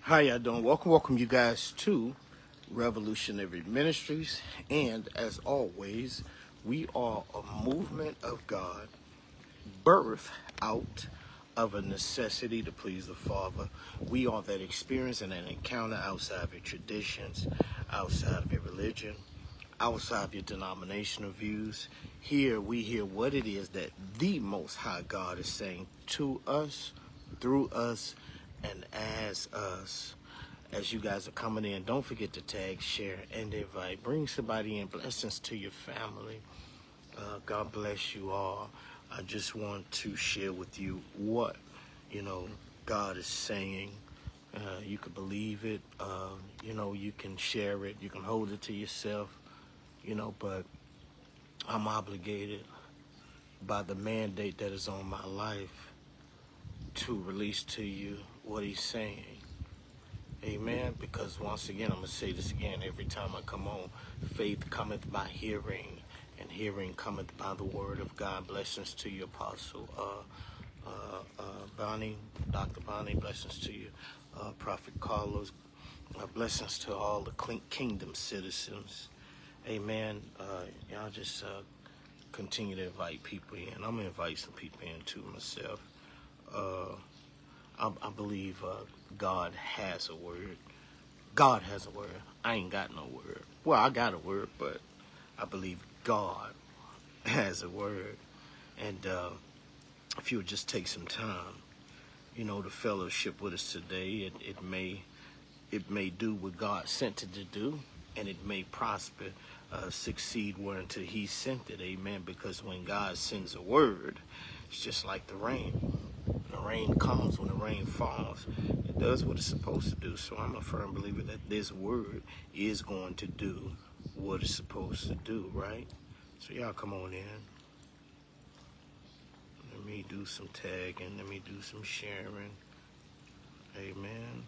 How y'all doing? Welcome you guys to Revolutionary Ministries. And as always, we are a movement of God, birthed out of a necessity to please the Father. We are that experience and an encounter outside of your traditions, outside of your religion, outside of your denominational views. Here we hear what it is that the Most High God is saying to us, through us, and as us. As you guys are coming in, don't forget to tag, share, and invite. Bring somebody in. Blessings to your family. God bless you all. I just want to share with you what, God is saying. You can believe it. You can share it. You can hold it to yourself. But I'm obligated by the mandate that is on my life to release to you what he's saying. Amen. Because once again, I'm going to say this again every time I come on. Faith cometh by hearing, and hearing cometh by the word of God. Blessings to you, Apostle Bonnie, Dr. Bonnie. Blessings to you, Prophet Carlos. Blessings to all the kingdom citizens. Amen. Y'all just continue to invite people in. I'm going to invite some people in too myself. I believe God has a word. God has a word. I ain't got no word. Well, I got a word, but I believe God has a word. And if you would just take some time, to fellowship with us today, it may do what God sent it to do, and it may prosper, succeed whereunto he sent it. Amen. Because when God sends a word, it's just like the rain. The rain comes when the rain falls. It does what it's supposed to do. So I'm a firm believer that this word is going to do what it's supposed to do, right? So y'all come on in. Let me do some tagging. Let me do some sharing. Amen.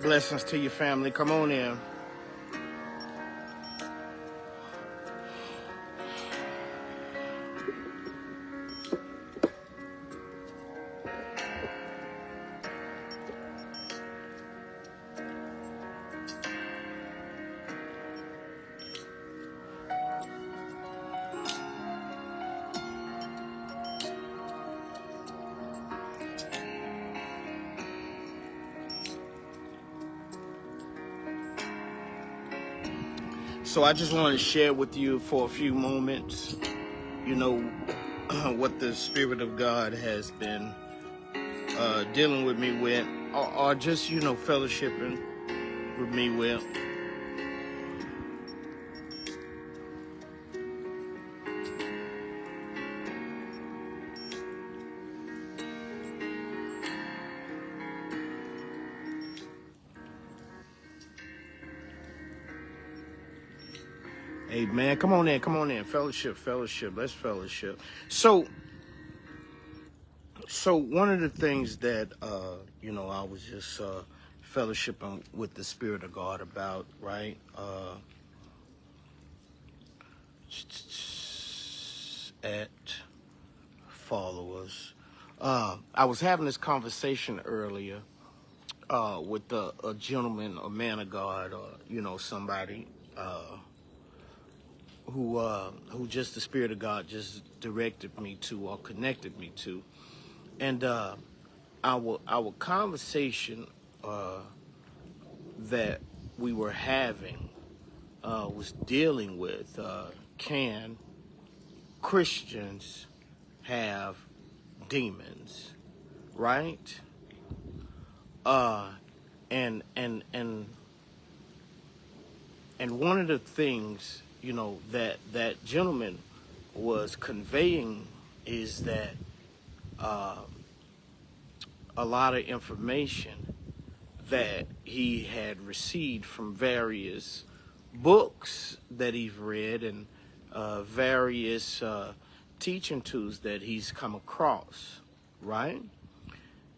Blessings to your family. Come on in. So I just wanted to share with you for a few moments you know, what the Spirit of God has been dealing with me with, or just, fellowshipping with me with. Hey man, come on in, fellowship, let's fellowship. So one of the things that I was just fellowshipping with the Spirit of God about, right? At followers. I was having this conversation earlier with a gentleman, a man of God, somebody who just the Spirit of God just directed me to or connected me to, and our conversation that we were having was dealing with can Christians have demons, right? And one of the things that gentleman was conveying is that a lot of information that he had received from various books that he's read and various teaching tools that he's come across, right?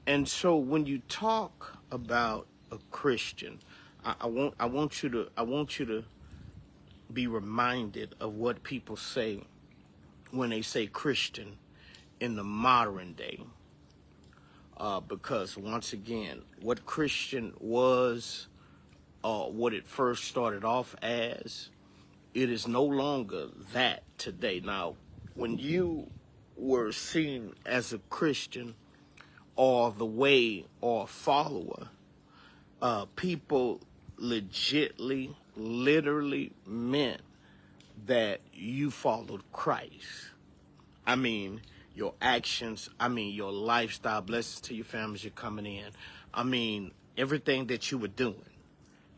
And so when you talk about a Christian, I want you to be reminded of what people say when they say Christian in the modern day. Because once again, what Christian was, what it first started off as, it is no longer that today. Now, when you were seen as a Christian or the way or follower, people literally meant that you followed Christ. I mean, your actions, I mean, your lifestyle, blessings to your families you're coming in. I mean, everything that you were doing,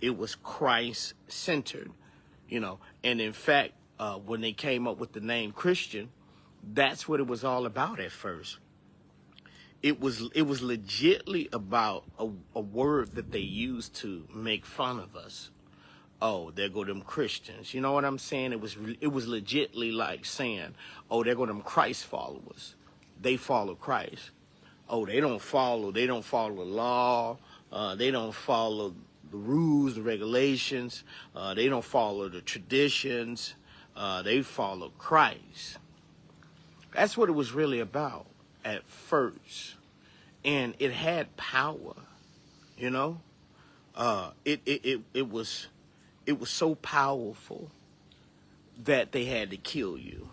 it was Christ-centered, And in fact, when they came up with the name Christian, that's what it was all about at first. It was legitly about a word that they used to make fun of us. Oh, there go them Christians. You know what I'm saying? It was legitly like saying, oh, there go them Christ followers. They follow Christ. Oh, they don't follow the law. They don't follow the rules, the regulations. They don't follow the traditions. They follow Christ. That's what it was really about at first. And it had power, It was so powerful that they had to kill you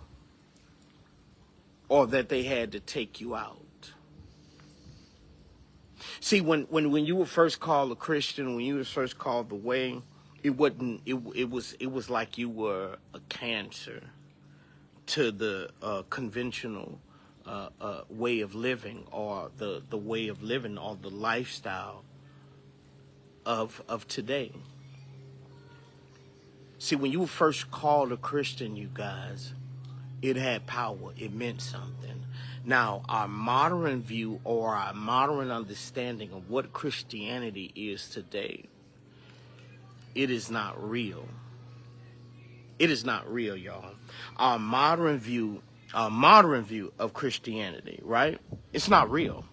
or that they had to take you out. See, when you were first called a Christian, when you were first called the way, it was like you were a cancer to the conventional way of living, or the way of living, or the lifestyle of today. See, when you were first called a Christian, you guys, it had power. It meant something. Now, our modern view or our modern understanding of what Christianity is today, it is not real. It is not real, y'all. Our modern view of Christianity, right? It's not real.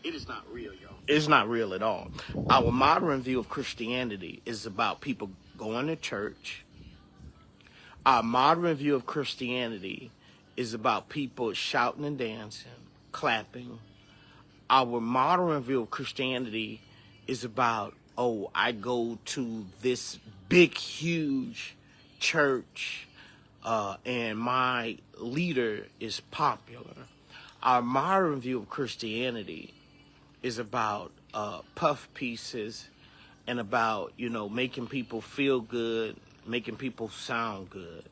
It is not real, y'all. It's not real at all. Our modern view of Christianity is about people going to church. Our modern view of Christianity is about people shouting and dancing, clapping. Our modern view of Christianity is about, oh, I go to this big, huge church, and my leader is popular. Our modern view of Christianity is about puff pieces and about, making people feel good, making people sound good.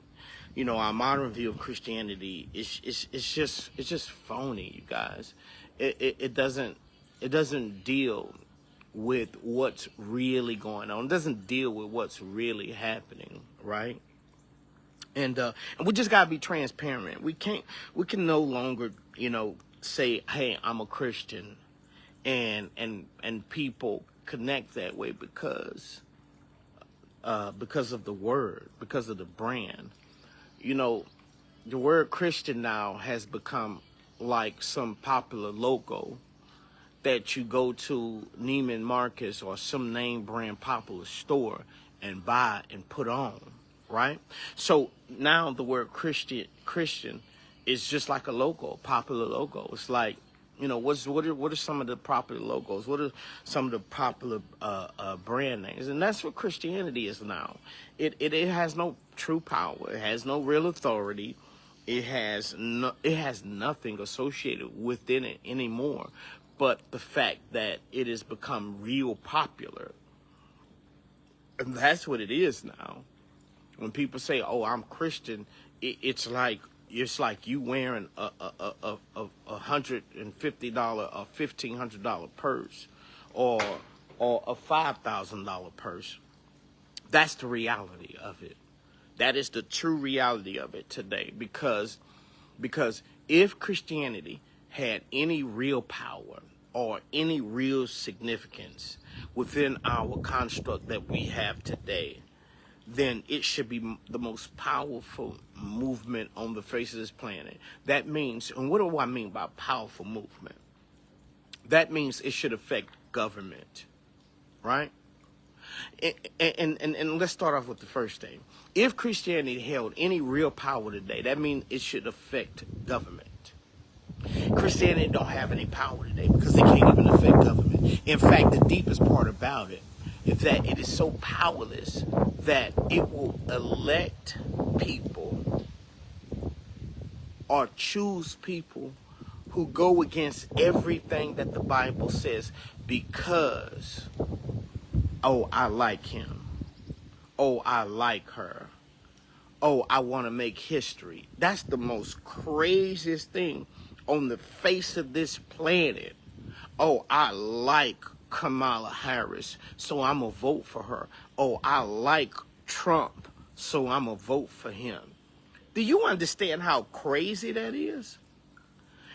our modern view of Christianity it's just phony, you guys. It doesn't deal with what's really going on. It doesn't deal with what's really happening, right? And we just gotta be transparent. We can no longer, say, hey, I'm a Christian, and people connect that way because of the word, because of the brand. The word Christian now has become like some popular logo that you go to Neiman Marcus or some name brand popular store and buy and put on, right? So now the word Christian is just like a logo, popular logo. It's like, what are some of the popular logos? What are some of the popular brand names? And that's what Christianity is now. It has no true power. It has no real authority. It has nothing associated within it anymore, but the fact that it has become real popular. And that's what it is now. When people say, "Oh, I'm Christian," it's like you wearing a $150 or $1,500 purse, or a $5,000 purse. That's the reality of it. That is the true reality of it today. Because if Christianity had any real power or any real significance within our construct that we have today, then it should be the most powerful movement on the face of this planet. That means, and what do I mean by powerful movement? That means it should affect government, right? And let's start off with the first thing. If Christianity held any real power today, that means it should affect government. Christianity don't have any power today because they can't even affect government. In fact, the deepest part about it is that it is so powerless that it will elect people or choose people who go against everything that the Bible says because, oh, I like him. Oh, I like her. Oh, I want to make history. That's the most craziest thing on the face of this planet. Oh, I like Kamala Harris, so I'm going to vote for her. Oh, I like Trump, so I'm going to vote for him. Do you understand how crazy that is?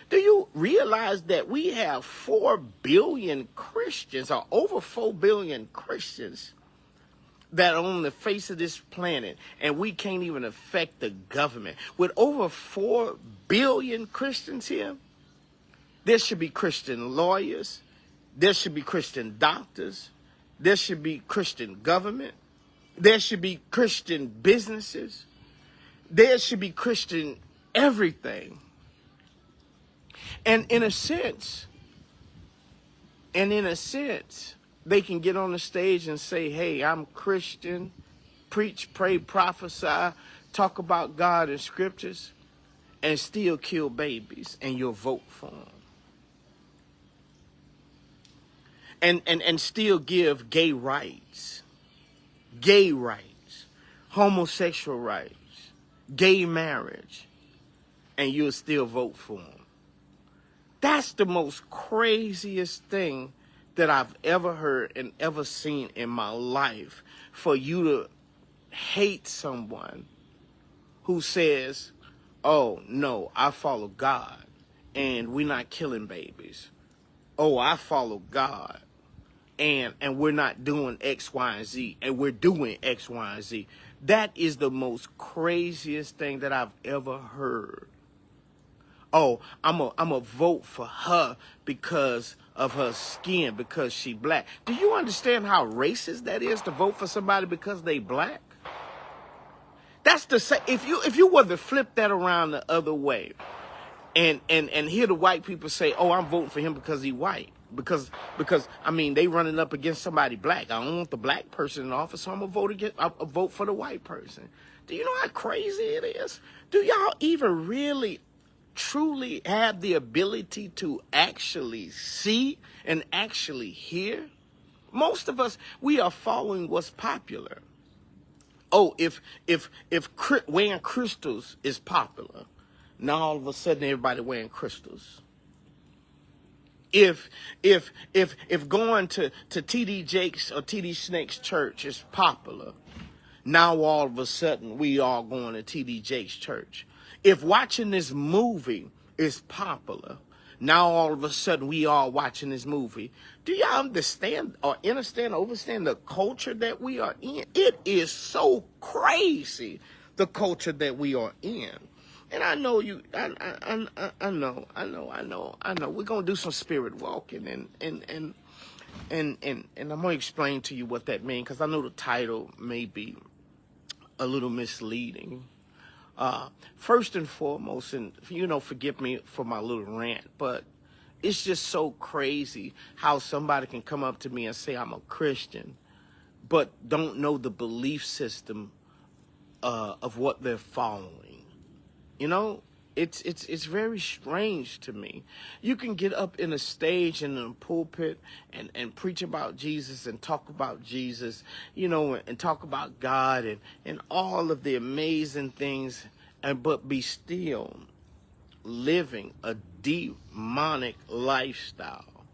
Do you realize that we have 4 billion Christians, or over 4 billion Christians, that are on the face of this planet, and we can't even affect the government? With over 4 billion Christians here, there should be Christian lawyers, there should be Christian doctors, there should be Christian government, there should be Christian businesses, there should be Christian everything. And in a sense, they can get on the stage and say, hey, I'm Christian, preach, pray, prophesy, talk about God and scriptures, and still kill babies, and you'll vote for them. And still give gay rights, homosexual rights, gay marriage, and you'll still vote for them. That's the most craziest thing that I've ever heard and ever seen in my life, for you to hate someone who says, oh, no, I follow God, and we're not killing babies. Oh, I follow God, and we're not doing X, Y, and Z, and we're doing X, Y, and Z. That is the most craziest thing that I've ever heard. Oh, I'm a vote for her because of her skin, because she black. Do you understand how racist that is, to vote for somebody because they black? That's the same. If you were to flip that around the other way, and hear the white people say, oh, I'm voting for him because he white. Because I mean, they running up against somebody black. I don't want the black person in office, so I'm gonna vote for the white person. Do you know how crazy it is? Do y'all even really truly have the ability to actually see and actually hear? Most of us, we are following what's popular. Oh, if wearing crystals is popular, now all of a sudden everybody wearing crystals. If going to TD Jakes or TD Snake's church is popular, now all of a sudden we all going to TD Jakes church. If watching this movie is popular, now all of a sudden we all watching this movie. Do y'all understand or overstand the culture that we are in? It is so crazy, the culture that we are in. And I know you. I know. We're gonna do some spirit walking, and I'm gonna explain to you what that means, because I know the title may be a little misleading. First and foremost, and forgive me for my little rant, but it's just so crazy how somebody can come up to me and say I'm a Christian, but don't know the belief system of what they're following. You know, it's very strange to me. You can get up in a stage in a pulpit and preach about Jesus and talk about Jesus, and talk about God and all of the amazing things, but be still living a demonic lifestyle,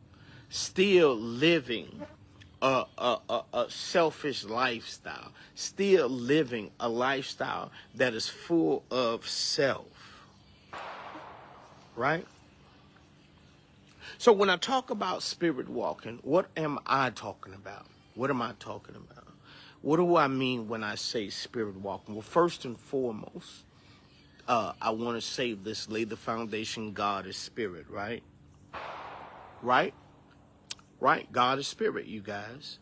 still living a selfish lifestyle, still living a lifestyle that is full of self, right? So when I talk about spirit walking, what am I talking about? What am I talking about? What do I mean when I say spirit walking? Well, first and foremost, I want to say this: lay the foundation. God is spirit, right? Right? Right? God is spirit, you guys.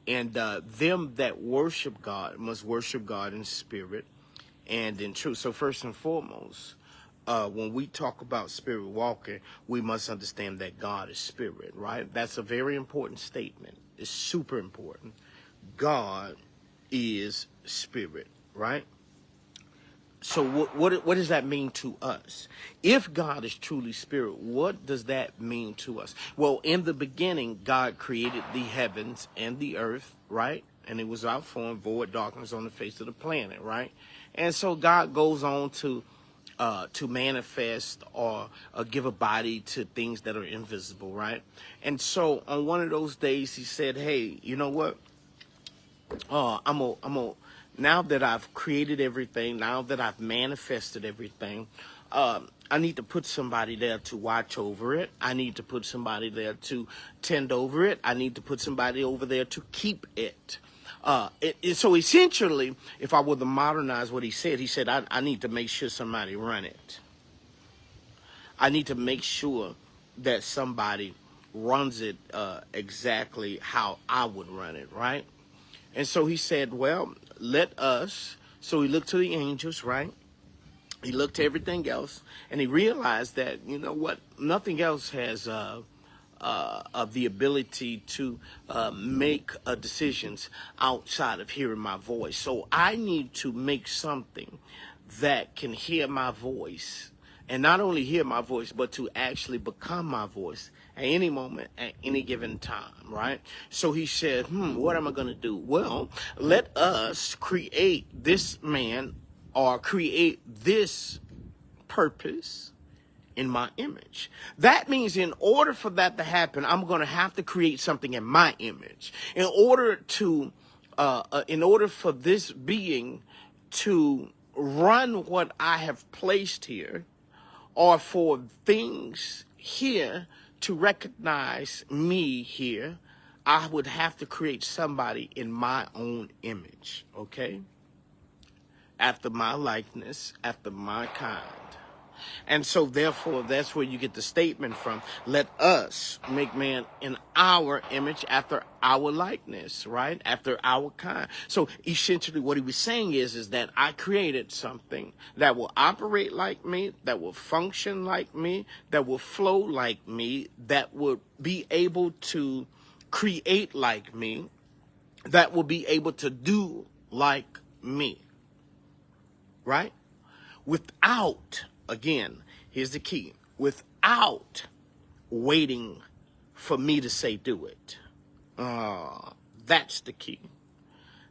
And them that worship God must worship God in spirit and in truth. So first and foremost, when we talk about spirit walking, we must understand that God is spirit, right? That's a very important statement. It's super important. God is spirit, right? So what does that mean to us? If God is truly spirit, what does that mean to us? Well, in the beginning, God created the heavens and the earth, right? And it was without form, void, darkness on the face of the planet, right? And so God goes on to manifest or give a body to things that are invisible, right? And so on one of those days, he said, hey, you know what? Now that I've created everything, now that I've manifested everything, I need to put somebody there to watch over it. I need to put somebody there to tend over it. I need to put somebody over there to keep it. So essentially, if I were to modernize what he said, I need to make sure somebody run it. I need to make sure that somebody runs it exactly how I would run it, right? And so he said, well, let us. So he looked to the angels, right? He looked to everything else, and he realized that, you know what, nothing else has the ability to make decisions outside of hearing my voice. So I need to make something that can hear my voice, and not only hear my voice, but to actually become my voice at any moment, at any given time, right? So he said, what am I going to do? Well, let us create this man, or create this purpose in my image. That means in order for that to happen, I'm going to have to create something in my image. In order for this being to run what I have placed here, or for things here to recognize me here, I would have to create somebody in my own image, okay? After my likeness, after my kind. And so therefore, that's where you get the statement from. Let us make man in our image, after our likeness, right? After our kind. So essentially what he was saying is that I created something that will operate like me, that will function like me, that will flow like me, that will be able to create like me, that will be able to do like me, right? Without, again, here's the key, without waiting for me to say do it. That's the key.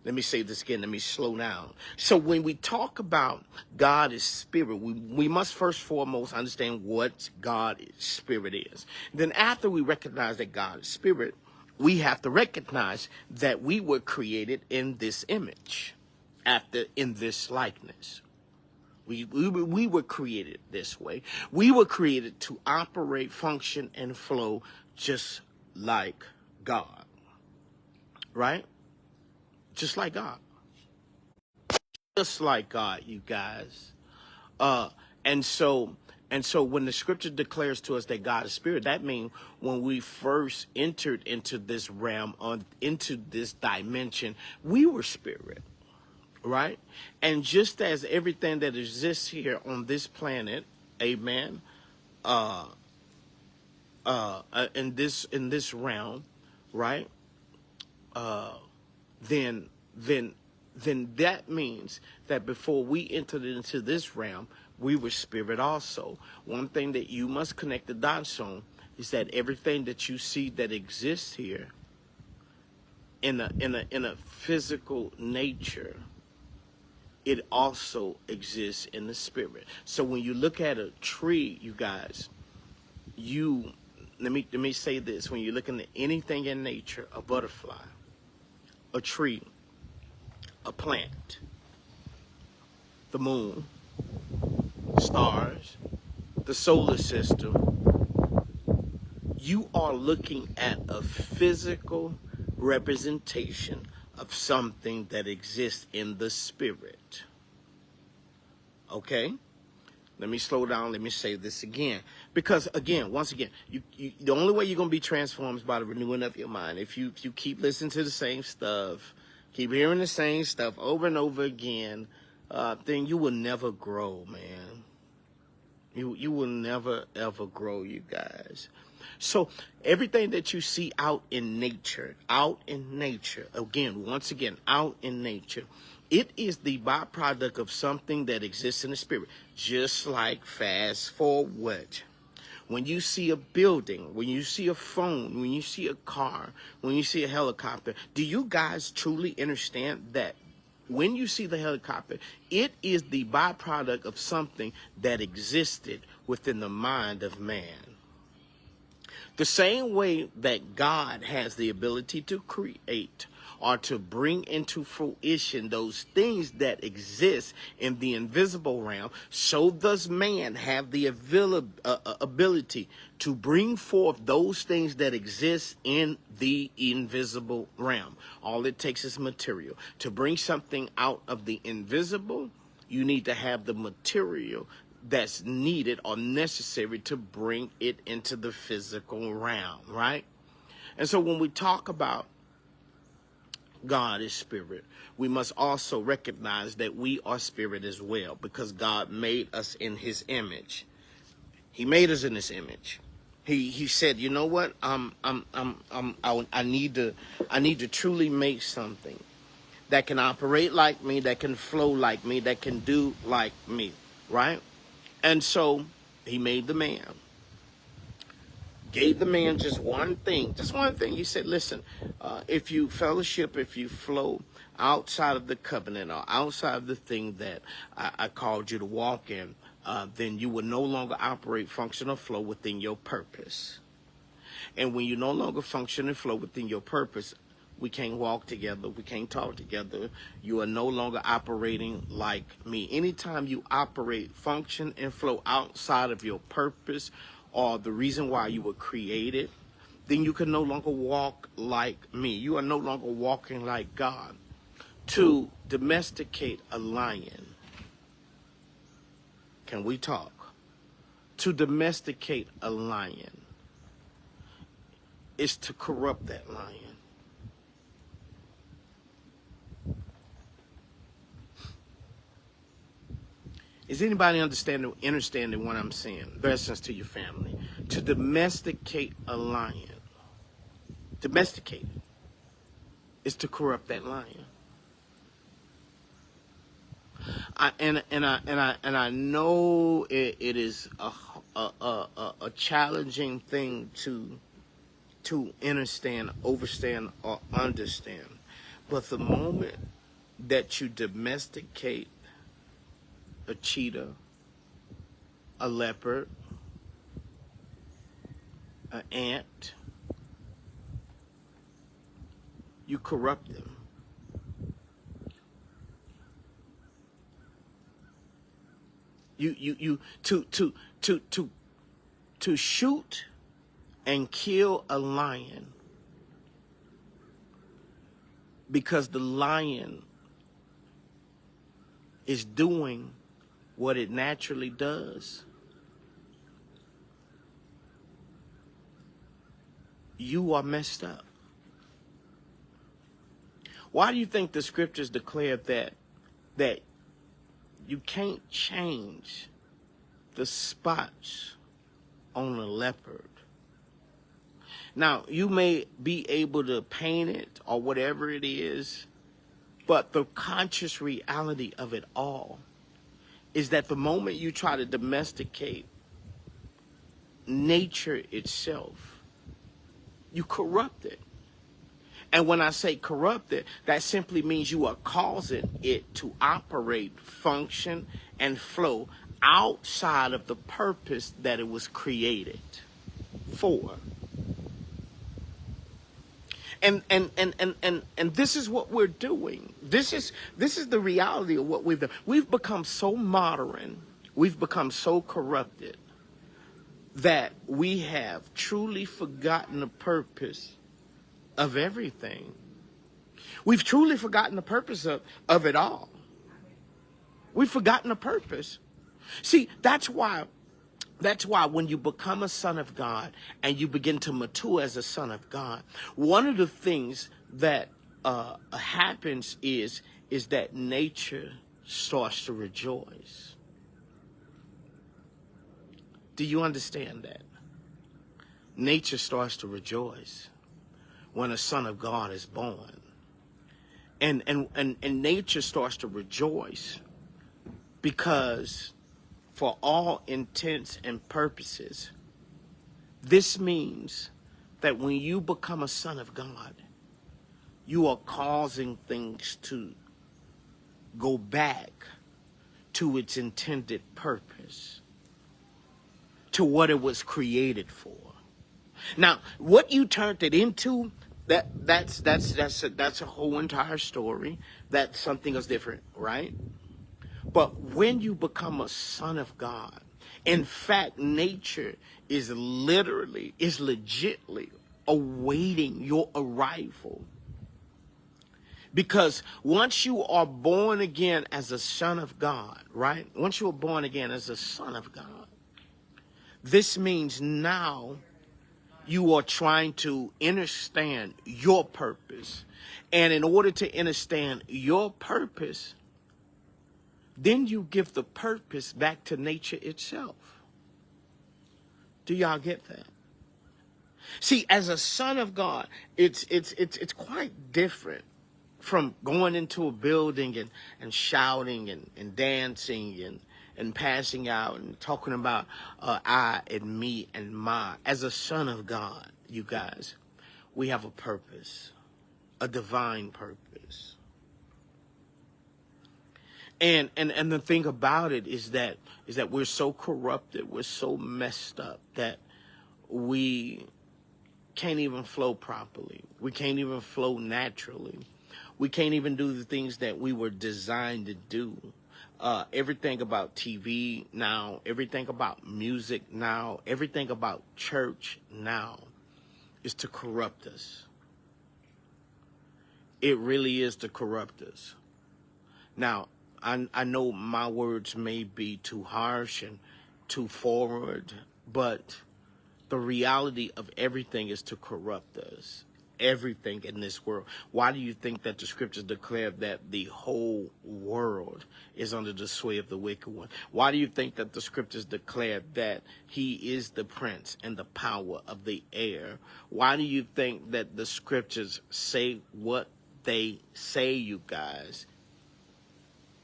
Let me say this again. Let me slow down. So when we talk about God is spirit, we must first foremost understand what God is, spirit is. Then after we recognize that God is spirit, we have to recognize that we were created in this image, after in this likeness. We were created this way. We were created to operate, function, and flow just like God. Right? Just like God. Just like God, you guys. Uh, and so when the scripture declares to us that God is spirit, that means when we first entered into this realm, into this dimension, we were spirit, right? And just as everything that exists here on this planet, amen, in this realm, right? Then then then that means that before we entered into this realm, we were spirit also. One thing that you must connect the dots on is that everything that you see that exists here in a physical nature, it also exists in the spirit. So when you look at a tree, you guys, you let me say this: when you're looking at anything in nature, a butterfly, a tree, a plant, the moon, stars, the solar system, you are looking at a physical representation of something that exists in the spirit. Okay? Let me slow down. Let me say this again. Because, again, once again, the only way you're going to be transformed is by the renewing of your mind. If you keep listening to the same stuff, keep hearing the same stuff over and over again, then you will never grow, man. You will never, ever grow, you guys. So everything that you see out in nature, again, once again, out in nature, it is the byproduct of something that exists in the spirit. Just like fast forward. When you see a building, when you see a phone, when you see a car, when you see a helicopter, do you guys truly understand that when you see the helicopter, it is the byproduct of something that existed within the mind of man? The same way that God has the ability to create or to bring into fruition those things that exist in the invisible realm, so does man have the ability to bring forth those things that exist in the invisible realm. All it takes is material. To bring something out of the invisible, you need to have the material that's needed or necessary to bring it into the physical realm, right? And so when we talk about God is spirit, we must also recognize that we are spirit as well, because God made us in his image. He made us in his image. He said, you know what? I need to truly make something that can operate like me, that can flow like me, that can do like me, right? And so he made the man, gave the man just one thing. He said, listen, if you fellowship, if you flow outside of the covenant or outside of the thing that I called you to walk in, then you will no longer operate, function, or flow within your purpose. And when you no longer function and flow within your purpose, we can't walk together. We can't talk together. You are no longer operating like me. Anytime you operate, function, and flow outside of your purpose or the reason why you were created, then you can no longer walk like me. You are no longer walking like God. To domesticate a lion. Can we talk? To domesticate a lion is to corrupt that lion. Is anybody understanding what I'm saying? Blessings to your family. To domesticate a lion. Domesticate it is to corrupt that lion. I know it is a challenging thing to understand, or understand. But the moment that you domesticate a cheetah, a leopard, an ant, you corrupt them. You to shoot and kill a lion because the lion is doing what it naturally does. You are messed up. Why do you think the scriptures declare that you can't change the spots on a leopard? Now, you may be able to paint it or whatever it is, but the conscious reality of it all is that the moment you try to domesticate nature itself, you corrupt it. And when I say corrupt it, that simply means you are causing it to operate, function, and flow outside of the purpose that it was created for. And this is what we're doing. This is the reality of what we've done. We've become so modern, we've become so corrupted that we have truly forgotten the purpose of everything. We've truly forgotten the purpose of it all. We've forgotten the purpose. See, that's why when you become a son of God and you begin to mature as a son of God, one of the things that happens is that nature starts to rejoice. Do you understand that? Nature starts to rejoice when a son of God is born. And nature starts to rejoice because for all intents and purposes, this means that when you become a son of God, you are causing things to go back to its intended purpose, to what it was created for. Now, what you turned it into, that's a whole entire story. That's something else different, right? But when you become a son of God, in fact, nature is legitly awaiting your arrival. Because once you are born again as a son of God, right? Once you are born again as a son of God, this means now you are trying to understand your purpose. And in order to understand your purpose, then you give the purpose back to nature itself. Do y'all get that? See, as a son of God, it's quite different from going into a building and shouting and dancing and passing out and talking about I and me and my. As a son of God, you guys, we have a purpose, a divine purpose. And the thing about it is that we're so corrupted, we're so messed up that we can't even flow properly. We can't even flow naturally. We can't even do the things that we were designed to do. Everything about TV now, everything about music now, everything about church now is to corrupt us. It really is to corrupt us. Now, I know my words may be too harsh and too forward, but the reality of everything is to corrupt us. Everything in this world. Why do you think that the scriptures declare that the whole world is under the sway of the wicked one? Why do you think that the scriptures declare that he is the prince and the power of the air? Why do you think that the scriptures say what they say, you guys?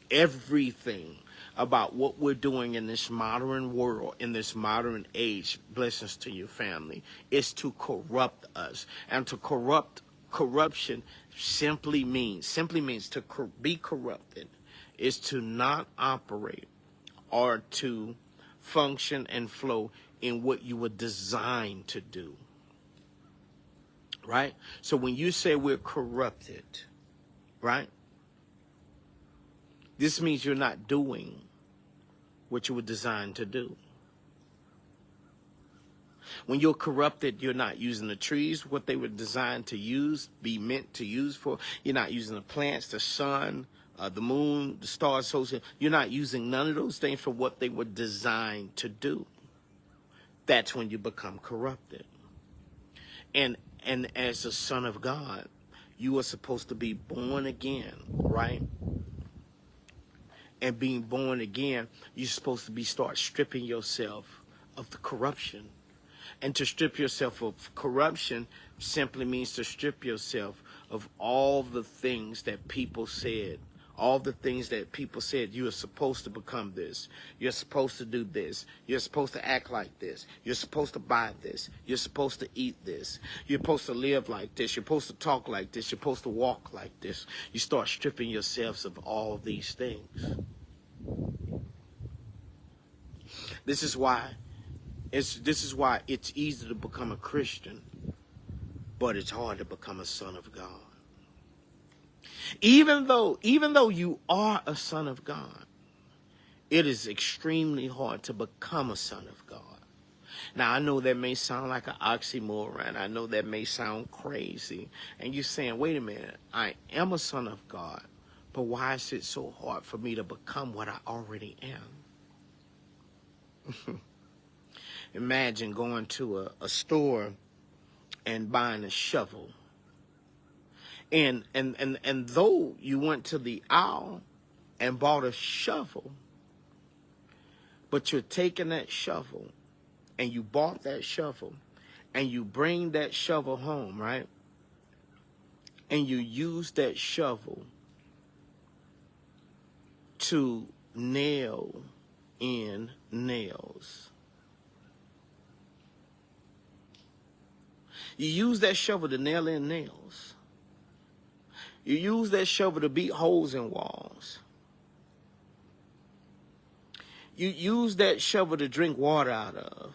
Everything about what we're doing in this modern world, in this modern age, blessings to your family, is to corrupt us. And to corrupt corruption simply means to be corrupted is to not operate or to function and flow in what you were designed to do. Right? So when you say we're corrupted, right? This means you're not doing what you were designed to do. When you're corrupted, you're not using the trees, what they were designed to use, be meant to use for. You're not using the plants, the sun, the moon, the stars, so you're not using none of those things for what they were designed to do. That's when you become corrupted. And as a son of God, you are supposed to be born again, right? And being born again, you're supposed to start stripping yourself of the corruption. And to strip yourself of corruption simply means to strip yourself of all the things that people said. All the things that people said, you are supposed to become this. You're supposed to do this. You're supposed to act like this. You're supposed to buy this. You're supposed to eat this. You're supposed to live like this. You're supposed to talk like this. You're supposed to walk like this. You start stripping yourselves of all these things. This is why it's easy to become a Christian, but it's hard to become a son of God. Even though you are a son of God, it is extremely hard to become a son of God. Now, I know that may sound like an oxymoron. I know that may sound crazy. And you're saying, wait a minute, I am a son of God, but why is it so hard for me to become what I already am? Imagine going to a store and buying a shovel. And though you went to the aisle and bought a shovel, but you're taking that shovel and you bought that shovel and you bring that shovel home, right? And you use that shovel to nail in nails. You use that shovel to nail in nails. You use that shovel to beat holes in walls. You use that shovel to drink water out of.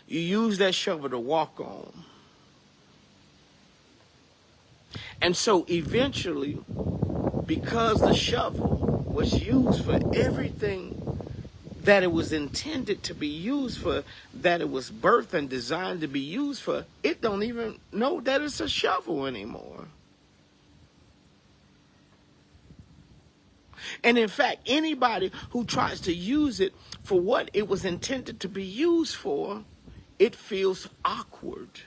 You use that shovel to walk on. And so eventually, because the shovel was used for everything that it was intended to be used for, that it was birthed and designed to be used for, it don't even know that it's a shovel anymore. And in fact, anybody who tries to use it for what it was intended to be used for, it feels awkward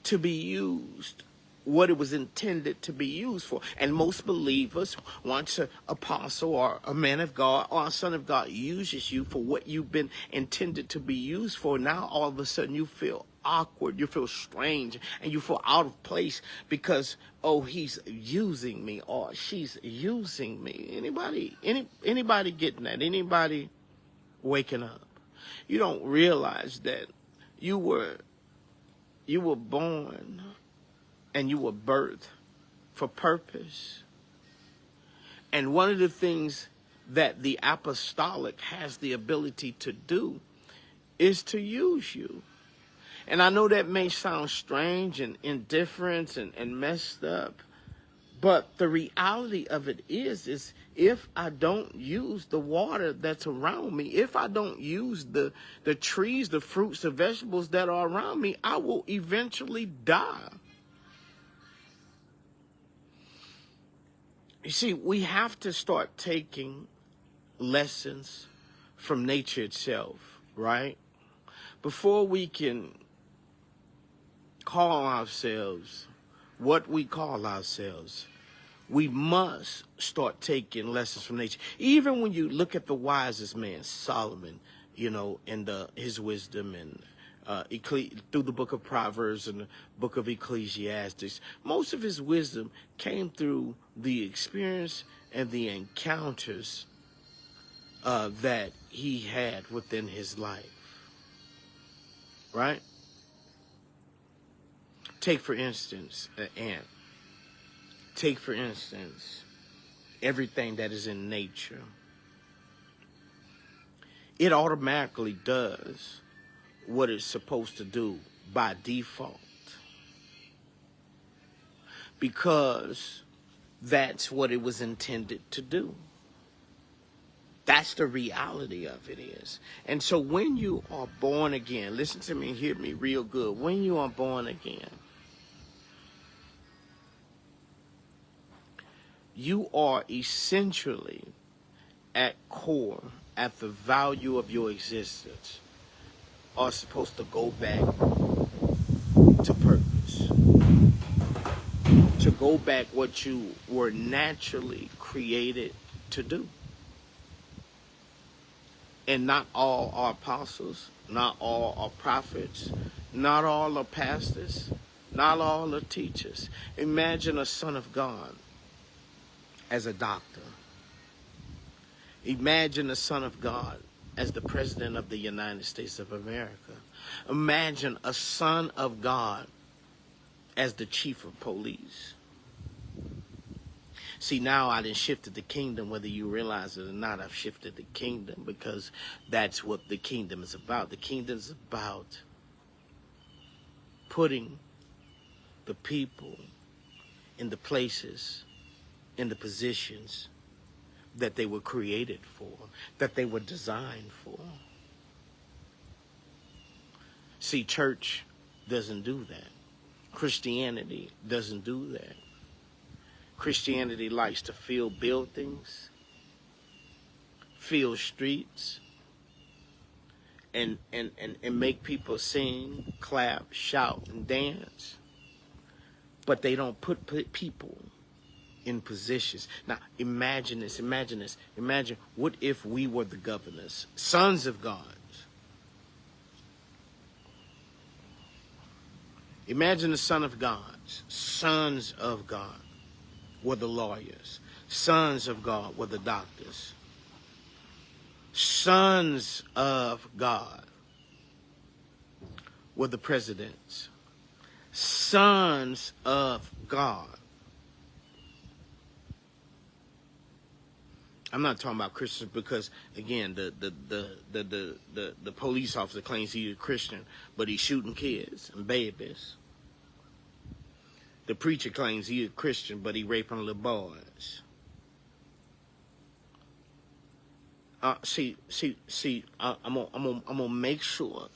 to be used what it was intended to be used for. And most believers, once an apostle or a man of God or a son of God uses you for what you've been intended to be used for, now all of a sudden you feel awkward, you feel strange, and you feel out of place because, oh, he's using me or she's using me. Anybody getting that? Anybody waking up? You don't realize that you were born and you were birthed for purpose. And one of the things that the apostolic has the ability to do is to use you. And I know that may sound strange and indifferent and messed up, but the reality of it is if I don't use the water that's around me, if I don't use the trees, the fruits, the vegetables that are around me, I will eventually die. You see, we have to start taking lessons from nature itself, right? Before we can call ourselves what we call ourselves, we must start taking lessons from nature. Even when you look at the wisest man, Solomon, in his wisdom and through the book of Proverbs and the book of Ecclesiastes, most of his wisdom came through the experience and the encounters that he had within his life. Right? Take for instance, an ant. Take for instance, everything that is in nature. It automatically does what it's supposed to do by default, because that's what it was intended to do. That's the reality of it is. And so when you are born again, listen to me, hear me real good. When you are born again, you are essentially at core, at the value of your existence, are supposed to go back to purpose. To go back what you were naturally created to do. And not all are apostles, not all are prophets, not all are pastors, not all are teachers. Imagine a son of God as a doctor. Imagine a son of God as the president of the United States of America. Imagine a son of God as the chief of police. See, now I done shifted the kingdom, whether you realize it or not. I've shifted the kingdom because that's what the kingdom is about. The kingdom is about putting the people in the places, in the positions that they were created for, that they were designed for. See, church doesn't do that. Christianity doesn't do that. Christianity likes to fill buildings, fill streets, and make people sing, clap, shout, and dance. But they don't put people in positions. Now, imagine this, imagine this. Imagine, what if we were the governors, sons of God? Imagine the son of God, sons of God were the lawyers. Sons of God were the doctors. Sons of God were the presidents. Sons of God. I'm not talking about Christians because, again, the police officer claims he's a Christian, but he's shooting kids and babies. The preacher claims he's a Christian, but he raping little boys. I'm gonna make sure.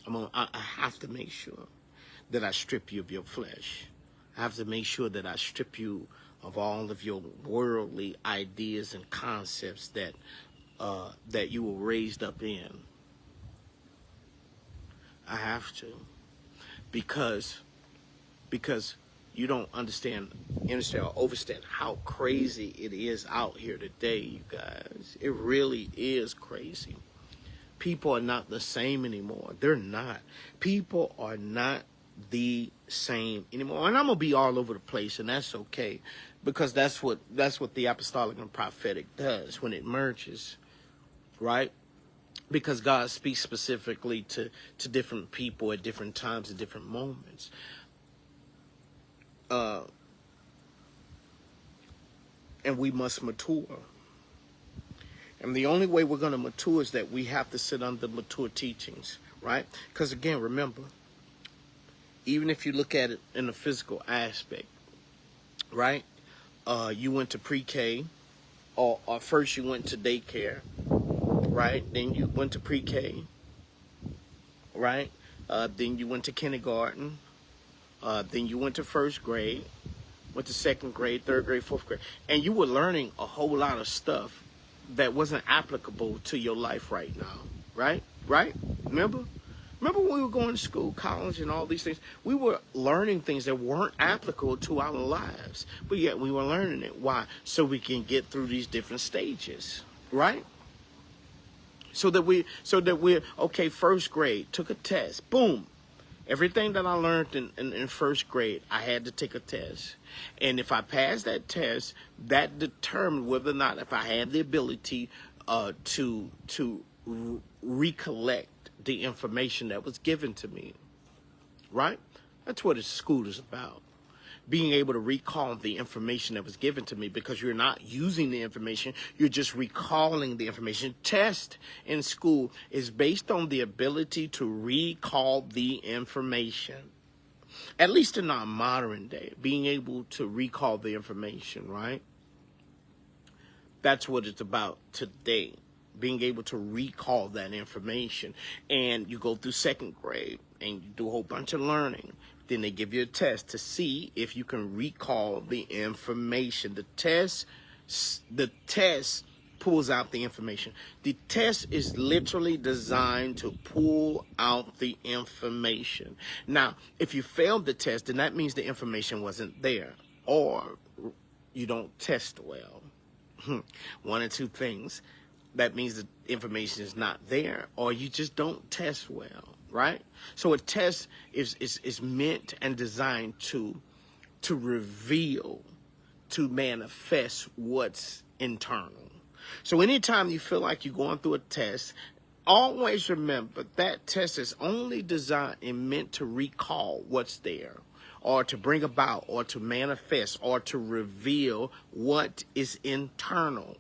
I have to make sure that I strip you of your flesh. I have to make sure that I strip you of all of your worldly ideas and concepts that you were raised up in. I have to, because you don't understand or understand how crazy it is out here today, you guys. It really is crazy. People are not the same anymore. They're not. People are not the same anymore. And I'm gonna be all over the place, and that's okay, because that's what the apostolic and prophetic does when it merges, right? Because God speaks specifically to different people at different times, at different moments. And we must mature. And the only way we're going to mature is that we have to sit under mature teachings, right? Because again, remember, even if you look at it in the physical aspect, right? You went to pre-K, or first you went to daycare, right? Then you went to pre-K, right? Then you went to kindergarten. Then you went to first grade, went to second grade, third grade, fourth grade. And you were learning a whole lot of stuff that wasn't applicable to your life right now, right? Right? Remember when we were going to school, college, and all these things? We were learning things that weren't applicable to our lives, but yet we were learning it. Why? So we can get through these different stages, right? So that we're okay. First grade, took a test, boom. Everything that I learned in first grade, I had to take a test. And if I passed that test, that determined whether or not if I had the ability to recollect the information that was given to me. Right? That's what school is about. Being able to recall the information that was given to me, because you're not using the information, you're just recalling the information. Test in school is based on the ability to recall the information. At least in our modern day, being able to recall the information, right? That's what it's about today. Being able to recall that information. And you go through second grade and you do a whole bunch of learning. Then they give you a test to see if you can recall the information. The test pulls out the information. The test is literally designed to pull out the information. Now, if you failed the test, then that means the information wasn't there, or you don't test well. One or two things. That means the information is not there, or you just don't test well, right? So a test is meant and designed to reveal, to manifest what's internal. So anytime you feel like you're going through a test, always remember that test is only designed and meant to recall what's there, or to bring about, or to manifest, or to reveal what is internal.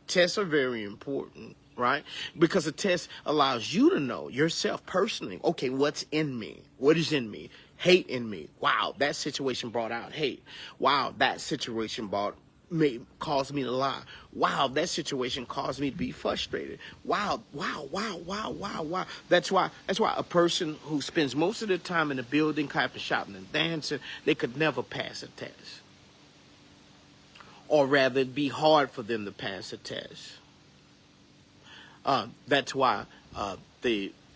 Tests are very important, right? Because a test allows you to know yourself personally, okay, what's in me? What is in me? Hate in me. Wow, that situation brought out hate. Wow, that situation caused me to lie. Wow, that situation caused me to be frustrated. Wow. That's why a person who spends most of their time in the building, clapping, shopping, and dancing, they could never pass a test. Or rather, it'd be hard for them to pass a test. That's why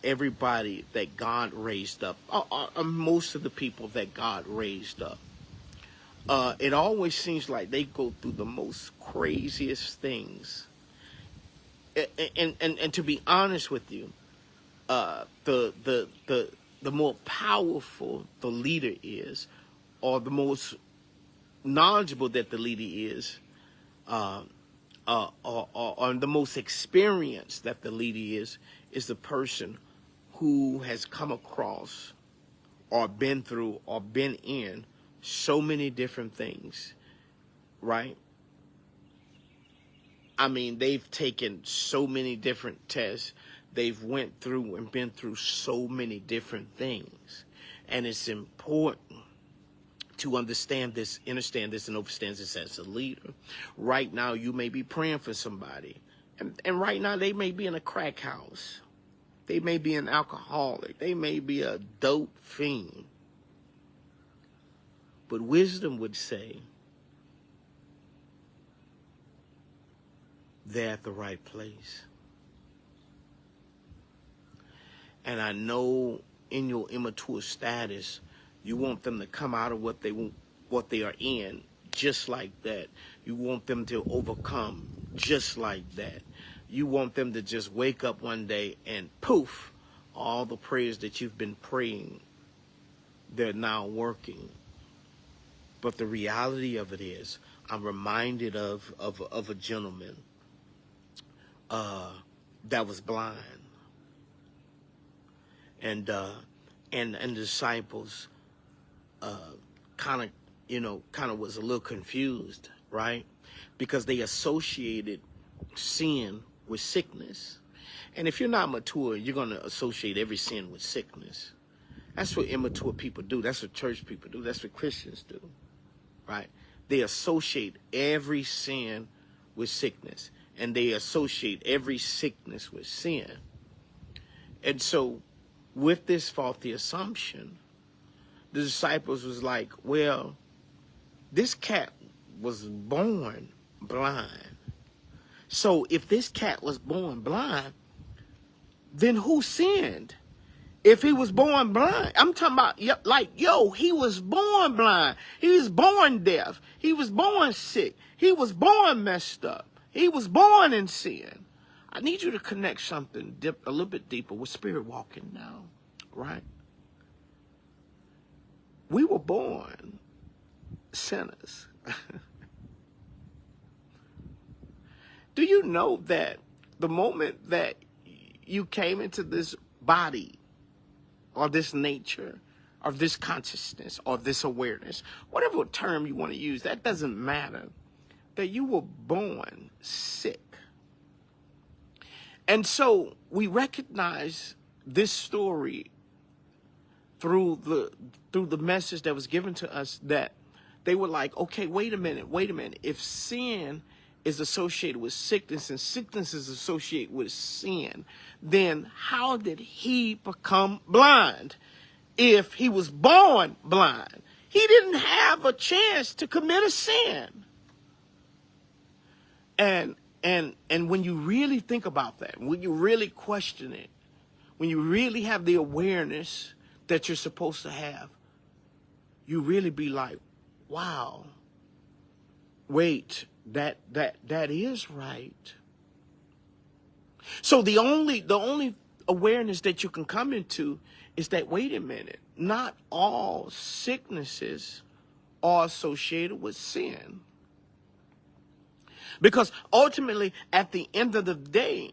everybody that God raised up, most of the people that God raised up, it always seems like they go through the most craziest things. And to be honest with you, the more powerful the leader is, or the most knowledgeable that the leader is, or the most experienced that the leader is the person who has come across, or been through, or been in so many different things, right? I mean, they've taken so many different tests. They've went through and been through so many different things. And it's important to understand this, and understand this as a leader. Right now, you may be praying for somebody. And right now, they may be in a crack house. They may be an alcoholic. They may be a dope fiend. But wisdom would say they're at the right place. And I know in your immature status, you want them to come out of what they are in just like that. You want them to overcome just like that. You want them to just wake up one day and poof, all the prayers that you've been praying, they're now working. But the reality of it is, I'm reminded of a gentleman that was blind, and the disciples kind of was a little confused, right? Because they associated sin with sickness. And if you're not mature, you're going to associate every sin with sickness. That's what immature people do. That's what church people do. That's what Christians do, right? They associate every sin with sickness, and they associate every sickness with sin. And so with this faulty assumption, the disciples was like, well, this cat was born blind. So if this cat was born blind, then who sinned? If he was born blind, I'm talking about, he was born blind. He was born deaf. He was born sick. He was born messed up. He was born in sin. I need you to connect something a little bit deeper with spirit walking now, right? We were born sinners. Do you know that the moment that you came into this body, or this nature, or this consciousness, or this awareness, whatever term you want to use, that doesn't matter, that you were born sick. And so we recognize this story through the message that was given to us, that they were like, okay, wait a minute. If sin is associated with sickness and sickness is associated with sin, then how did he become blind if he was born blind? He didn't have a chance to commit a sin. And when you really think about that, when you really question it, when you really have the awareness that you're supposed to have, you really be like, wow, wait, that is right. So the only awareness that you can come into is that, wait a minute, not all sicknesses are associated with sin. Because ultimately, at the end of the day,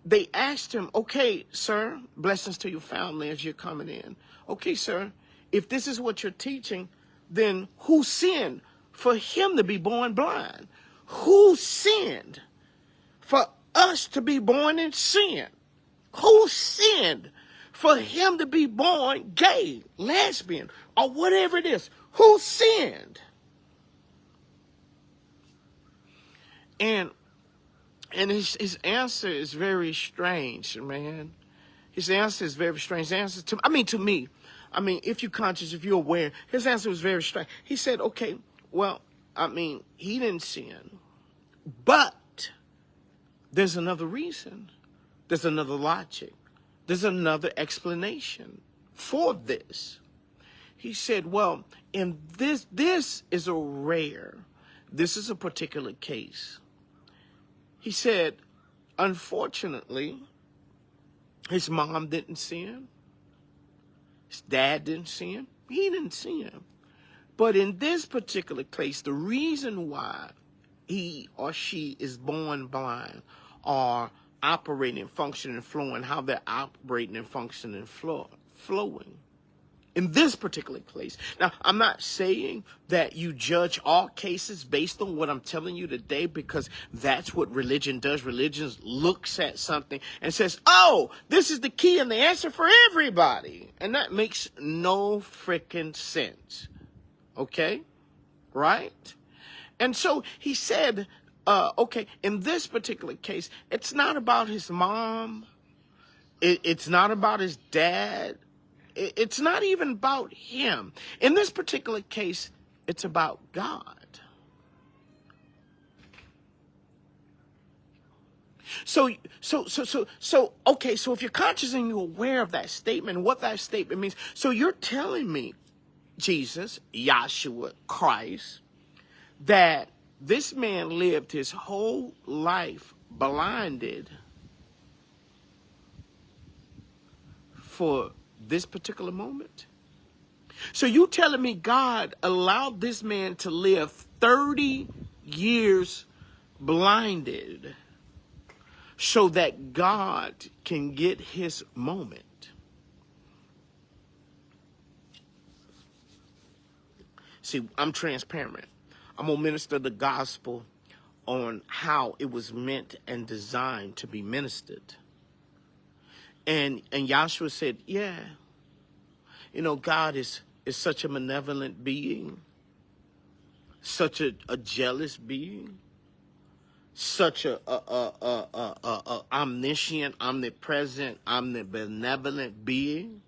they asked him, okay, sir, blessings to your family as you're coming in. Okay, sir, if this is what you're teaching, then who sinned for him to be born blind? Who sinned for us to be born in sin? Who sinned for him to be born gay, lesbian, or whatever it is? Who sinned? And his answer is very strange, man. His answer is very strange. His answer to me, if you're conscious, if you're aware, his answer was very strange. He said, okay, well, he didn't sin, but there's another reason. There's another logic. There's another explanation for this. He said, well, in this is this is a particular case. He said, unfortunately, his mom didn't sin. His dad didn't sin. He didn't sin. But in this particular case, the reason why he or she is born blind, or operating, functioning, flowing, how they're operating and functioning and flowing. In this particular case. Now, I'm not saying that you judge all cases based on what I'm telling you today, because that's what religion does. Religion looks at something and says, oh, this is the key and the answer for everybody. And that makes no freaking sense. Okay? Right? And so he said, okay, in this particular case, it's not about his mom. It's not about his dad. It's not even about him. In this particular case, it's about God. So, okay, so if you're conscious and you're aware of that statement, what that statement means, so you're telling me, Jesus, Yahshua, Christ, that this man lived his whole life blinded for this particular moment? So you telling me God allowed this man to live 30 years blinded so that God can get his moment? See, I'm transparent. I'm going to minister the gospel on how it was meant and designed to be ministered. And Yahshua said, yeah, God is such a malevolent being, such a jealous being, such a omniscient, omnipresent, omnibenevolent being,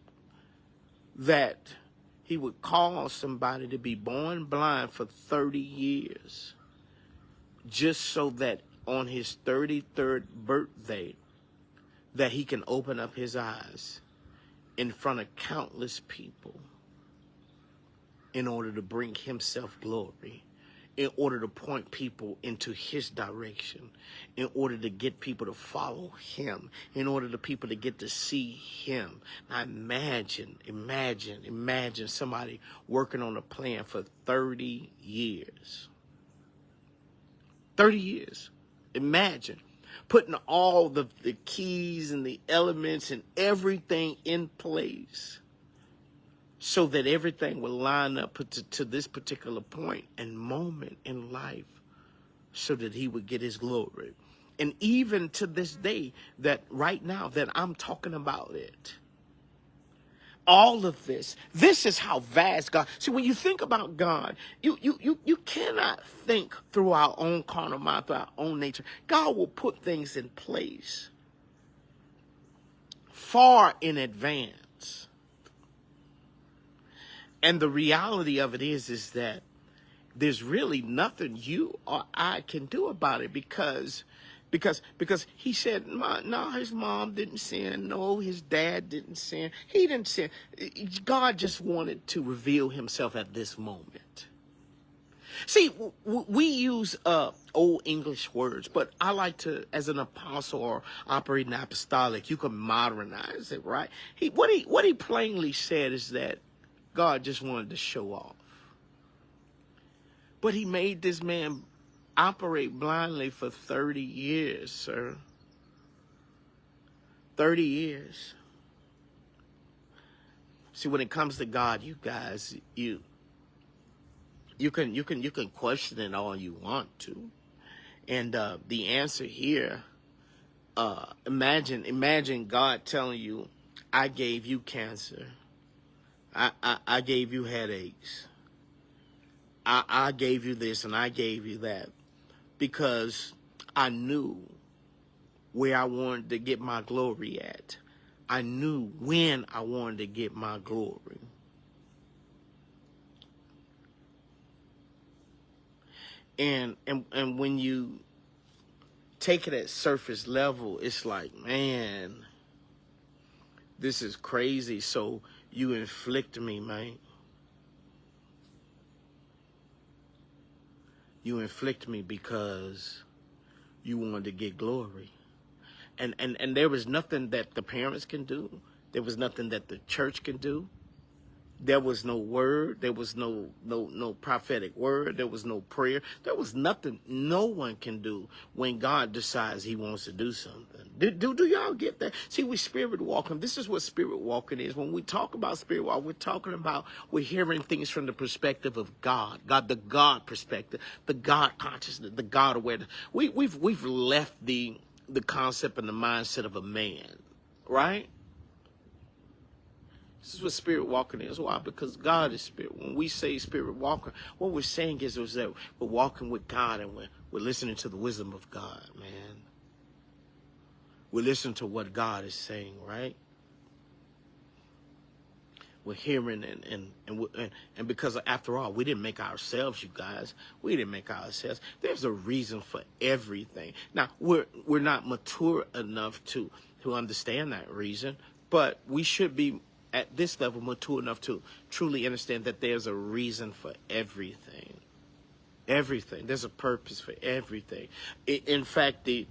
that he would cause somebody to be born blind for 30 years just so that on his 33rd birthday that he can open up his eyes in front of countless people in order to bring himself glory, in order to point people into his direction, in order to get people to follow him, in order to people to get to see him. Now imagine somebody working on a plan for 30 years. 30 years. Imagine putting all the keys and the elements and everything in place so that everything will line up to this particular point and moment in life so that he would get his glory. And even to this day, that right now that I'm talking about it, all of this is how vast God. See, when you think about God, you cannot think through our own carnal mind, through our own nature. God will put things in place far in advance. And the reality of it is that there's really nothing you or I can do about it because he said, no, his mom didn't sin. No, his dad didn't sin. He didn't sin. God just wanted to reveal himself at this moment. See, we use old English words, but I like to, as an apostle or operating apostolic, you can modernize it, right? What he plainly said is that God just wanted to show off. But he made this man operate blindly for 30 years, sir. 30 years. See, when it comes to God, you guys, you can question it all you want to. And the answer here, imagine God telling you, I gave you cancer. I gave you headaches. I gave you this and I gave you that because I knew where I wanted to get my glory at. I knew when I wanted to get my glory. And when you take it at surface level, it's like, man, this is crazy. So you inflict me, man. You inflict me because you wanted to get glory. And there was nothing that the parents can do. There was nothing that the church can do. There was no word. There was no prophetic word. There was no prayer. There was nothing no one can do when God decides he wants to do something. Do y'all get that? See, we spirit walking. This is what spirit walking is. When we talk about spirit walk, we're hearing things from the perspective of God. The God perspective, the God consciousness, the God awareness. We've left the concept and the mindset of a man, right? This is what spirit walking is. Why? Because God is spirit. When we say spirit walking, what we're saying is that we're walking with God and we're listening to the wisdom of God, man. We're listening to what God is saying, right? We're hearing and because after all, we didn't make ourselves, you guys. We didn't make ourselves. There's a reason for everything. Now, we're not mature enough to understand that reason, but we should be at this level mature enough to truly understand that there's a reason for everything. Everything. There's a purpose for everything. In fact, the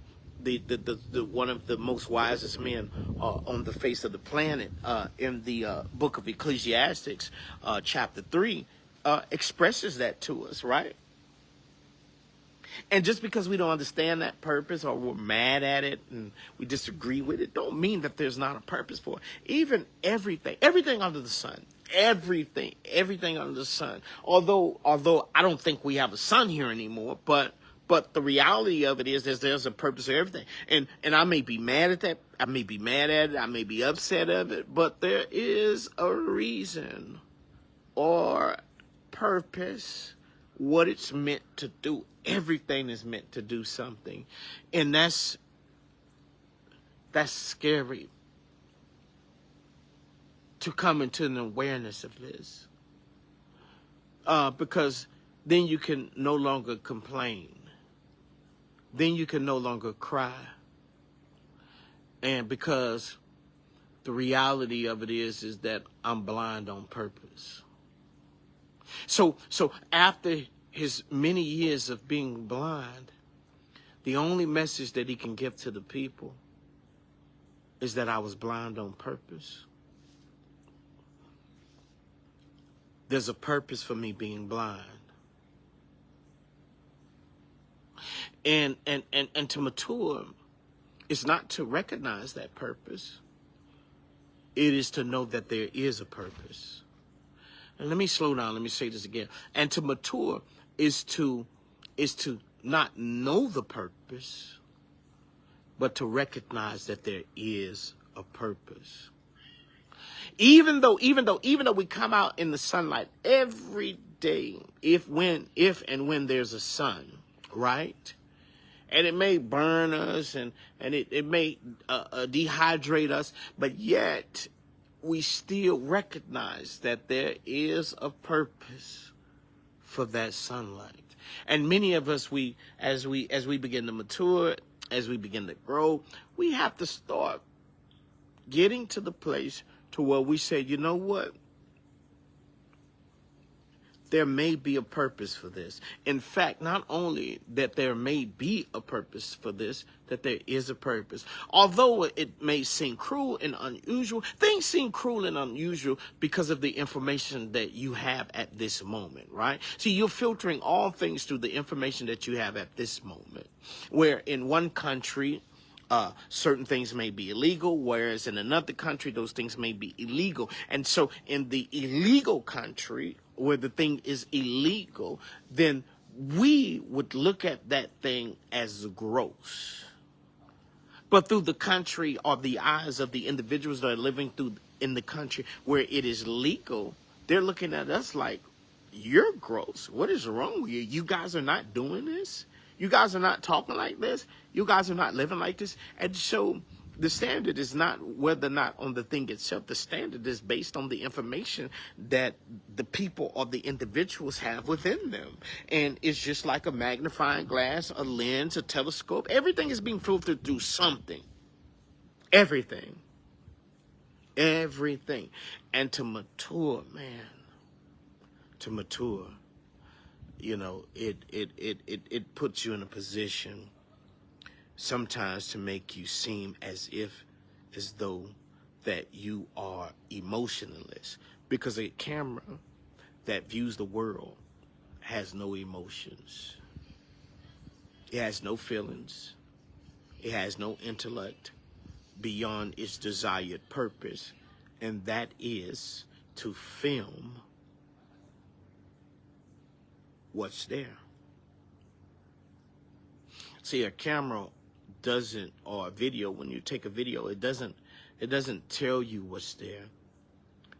one of the most wisest men on the face of the planet in the book of Ecclesiastes, chapter 3, expresses that to us, right? And just because we don't understand that purpose or we're mad at it and we disagree with it, don't mean that there's not a purpose for it. Even everything under the sun, everything under the sun. Although I don't think we have a sun here anymore, but the reality of it is there's a purpose for everything. And I may be mad at that. I may be mad at it. I may be upset of it, but there is a reason or purpose, what it's meant to do. Everything is meant to do something. And that's scary to come into an awareness of this. Because then you can no longer complain. Then you can no longer cry. And because the reality of it is that I'm blind on purpose. So after his many years of being blind, the only message that he can give to the people is that I was blind on purpose. There's a purpose for me being blind. And to mature is not to recognize that purpose. It is to know that there is a purpose. And let me slow down. Let me say this again. And to mature is to not know the purpose, but to recognize that there is a purpose. Even though we come out in the sunlight every day, if and when there's a sun, right? And it may burn us and it may dehydrate us, but yet we still recognize that there is a purpose for that sunlight. And many of us, as we begin to mature, as we begin to grow, we have to start getting to the place to where we say, you know what? There may be a purpose for this. In fact, not only that there may be a purpose for this, that there is a purpose. Although it may seem cruel and unusual, things seem cruel and unusual because of the information that you have at this moment, right? See, you're filtering all things through the information that you have at this moment. Where in one country, certain things may be illegal, whereas in another country, those things may be illegal. And so in the illegal country, where the thing is illegal, then we would look at that thing as gross. But through the country or the eyes of the individuals that are living through in the country where it is legal, they're looking at us like, you're gross. What is wrong with you? You guys are not doing this? You guys are not talking like this? You guys are not living like this? And so the standard is not whether or not on the thing itself. The standard is based on the information that the people or the individuals have within them. And it's just like a magnifying glass, a lens, a telescope. Everything is being filtered through something. Everything. Everything. And to mature, man, to mature, you know, it puts you in a position sometimes to make you seem as though that you are emotionless, because a camera that views the world has no emotions. It has no feelings. It has no intellect beyond its desired purpose, and that is to film what's there. See, a camera doesn't, or a video, when you take a video, it doesn't tell you what's there.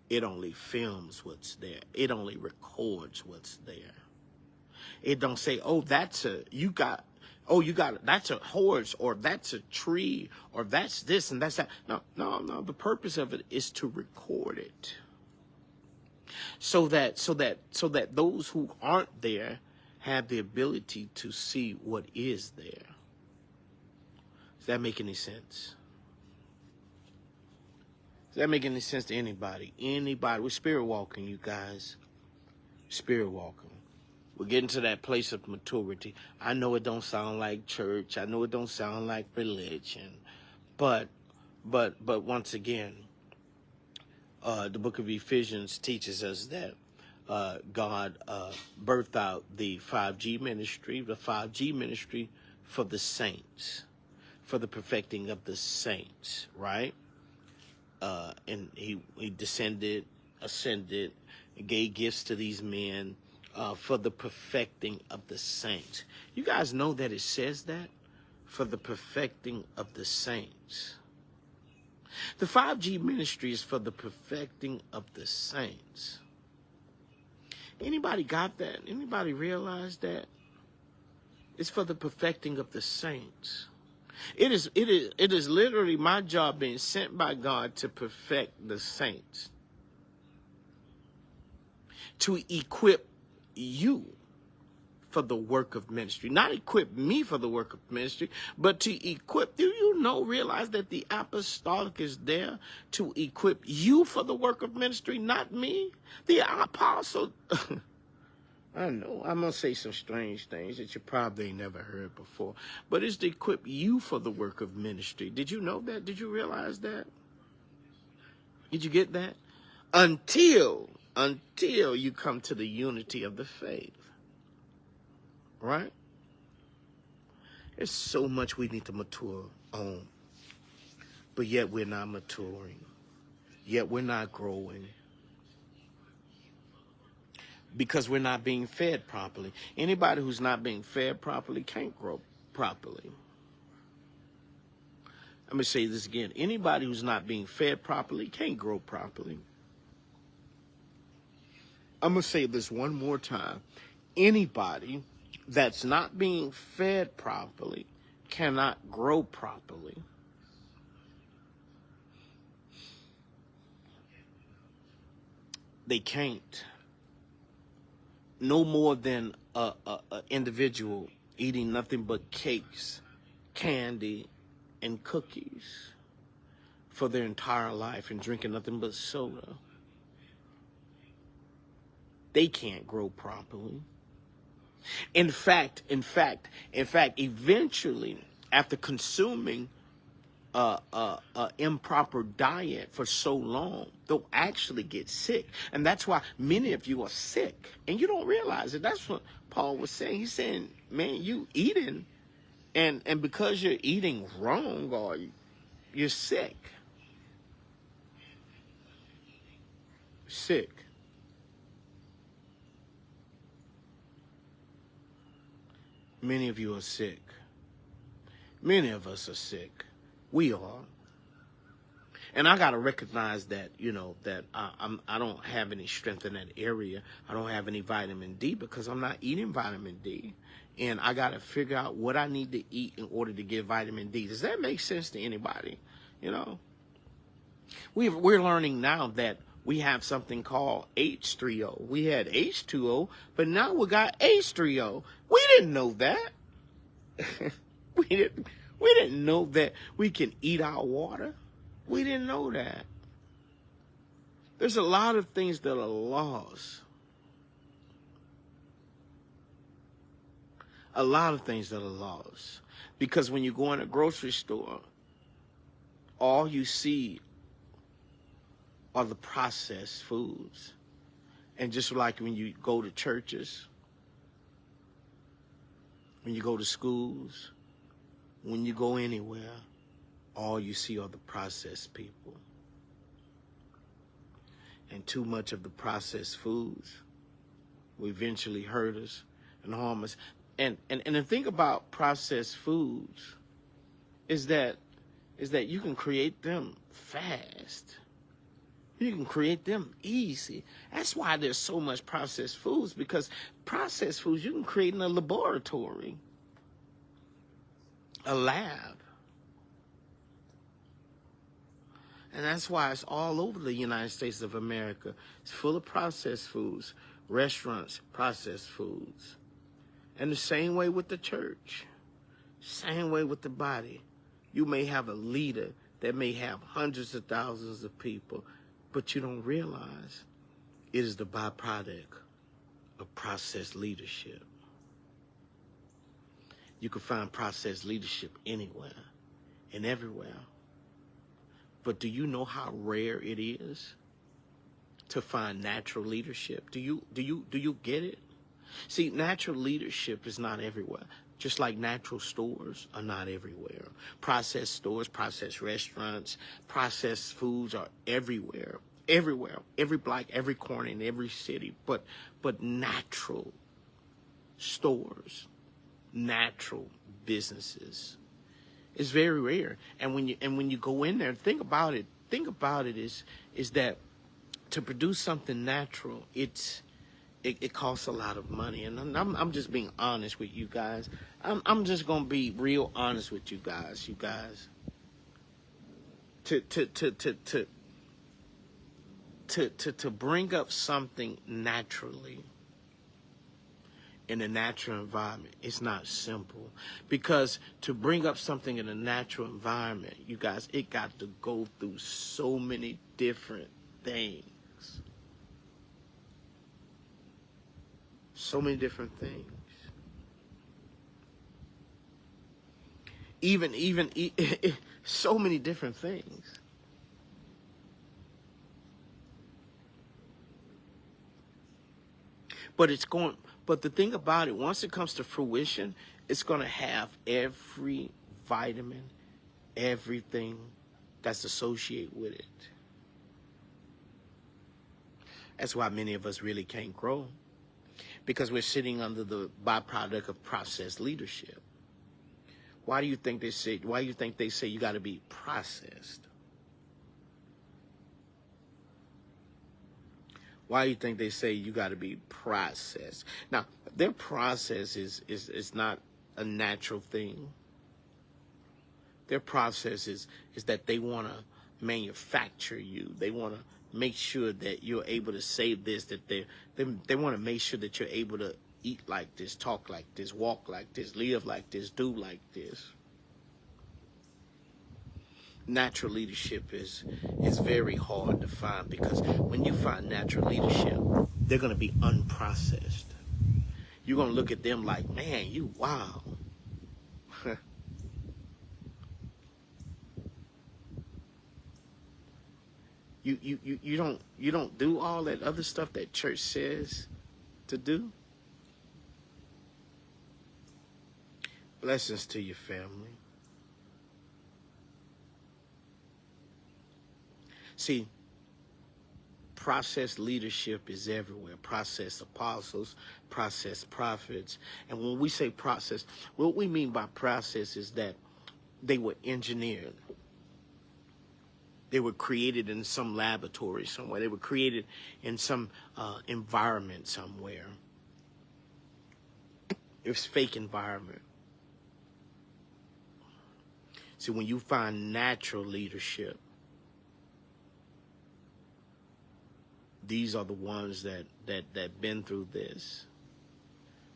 It only films what's there. It only records what's there. It don't say, oh, that's a horse, or that's a tree, or that's this and that's that. No. The purpose of it is to record it. So that those who aren't there have the ability to see what is there. Does that make any sense? Does that make any sense to anybody? Anybody? We're spirit walking, you guys. Spirit walking. We're getting to that place of maturity. I know it don't sound like church. I know it don't sound like religion. But once again, the book of Ephesians teaches us that God birthed out the 5G ministry for the saints, for the perfecting of the saints, right? And he descended, ascended, gave gifts to these men for the perfecting of the saints. You guys know that it says that? For the perfecting of the saints. The 5G ministry is for the perfecting of the saints. Anybody got that? Anybody realize that? It's for the perfecting of the saints. It is literally my job being sent by God to perfect the saints. To equip you for the work of ministry. Not equip me for the work of ministry, but to equip. Do you realize that the apostolic is there to equip you for the work of ministry, not me? The apostle, I know, I'm going to say some strange things that you probably ain't never heard before, but it's to equip you for the work of ministry. Did you know that? Did you realize that? Did you get that? Until you come to the unity of the faith. Right? There's so much we need to mature on. But yet we're not maturing. Yet we're not growing. because we're not being fed properly. Anybody who's not being fed properly can't grow properly. Let me say this again. Anybody who's not being fed properly can't grow properly. I'm going to say this one more time. Anybody that's not being fed properly cannot grow properly. They can't. No more than a individual eating nothing but cakes, candy, and cookies for their entire life and drinking nothing but soda. They can't grow properly. In fact, eventually, after consuming improper diet for so long, they'll actually get sick. And that's why many of you are sick. And you don't realize it. That's what Paul was saying. He's saying, man, you eating, and because you're eating wrong, or you're sick. Sick. Many of you are sick. Many of us are sick. We are. And I got to recognize that, that I don't have any strength in that area. I don't have any vitamin D because I'm not eating vitamin D. And I got to figure out what I need to eat in order to get vitamin D. Does that make sense to anybody? We're learning now that we have something called H3O. We had H2O, but now we got H3O. We didn't know that. We didn't know that we can eat our water. We didn't know that. There's a lot of things that are lost. A lot of things that are lost. Because when you go in a grocery store, all you see are the processed foods. And just like when you go to churches, when you go to schools, when you go anywhere, all you see are the processed people. And too much of the processed foods will eventually hurt us and harm us. And the thing about processed foods is that you can create them fast. You can create them easy. That's why there's so much processed foods, because processed foods you can create in a laboratory, a lab. And that's why it's all over the United States of America. It's full of processed foods, restaurants, processed foods. And the same way with the church, same way with the body. You may have a leader that may have hundreds of thousands of people, but you don't realize it is the byproduct of processed leadership. You can find processed leadership anywhere and everywhere. But do you know how rare it is to find natural leadership? Do you get it? See, natural leadership is not everywhere. Just like natural stores are not everywhere. Processed stores, processed restaurants, processed foods are everywhere. Everywhere. Every block, every corner in every city. But natural stores, natural businesses is very rare. And when you go in there, think about it is that to produce something natural, it costs a lot of money. And I'm just being honest with you guys. I'm just gonna be real honest with you guys. You guys, to bring up something naturally in a natural environment, it's not simple. Because to bring up something in a natural environment, you guys, it got to go through so many different things. So many different things. Even so many different things. But the thing about it, once it comes to fruition, it's going to have every vitamin, everything that's associated with it. That's why many of us really can't grow. Because we're sitting under the byproduct of processed leadership. Why do you think they say you got to be processed? Why do you think they say you got to be processed? Now, their process is not a natural thing. Their process is that they want to manufacture you. They want to make sure that you're able to say this, that they want to make sure that you're able to eat like this, talk like this, walk like this, live like this, do like this. Natural leadership is very hard to find, because when you find natural leadership, they're going to be unprocessed. You're going to look at them like, man, you wow. You don't do all that other stuff that church says to do. Blessings to your family. See, process leadership is everywhere. Process apostles, process prophets. And when we say process, what we mean by process is that they were engineered. They were created in some laboratory somewhere. They were created in some environment somewhere. It was fake environment. See, when you find natural leadership, these are the ones that been through this,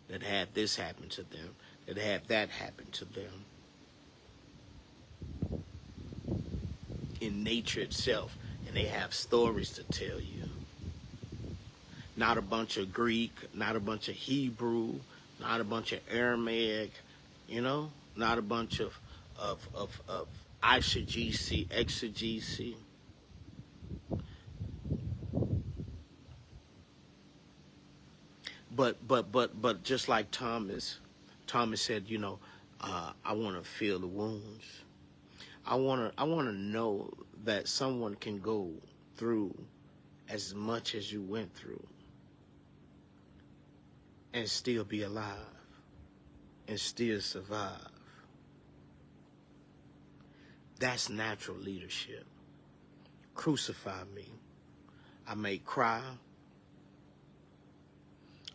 that had this happen to them, that had that happen to them. In nature itself, and they have stories to tell you. Not a bunch of Greek, not a bunch of Hebrew, not a bunch of Aramaic, not a bunch of eisegesis, exegesis. But just like Thomas said, I want to feel the wounds. I want to know that someone can go through as much as you went through and still be alive and still survive. That's natural leadership. Crucify me. I may cry.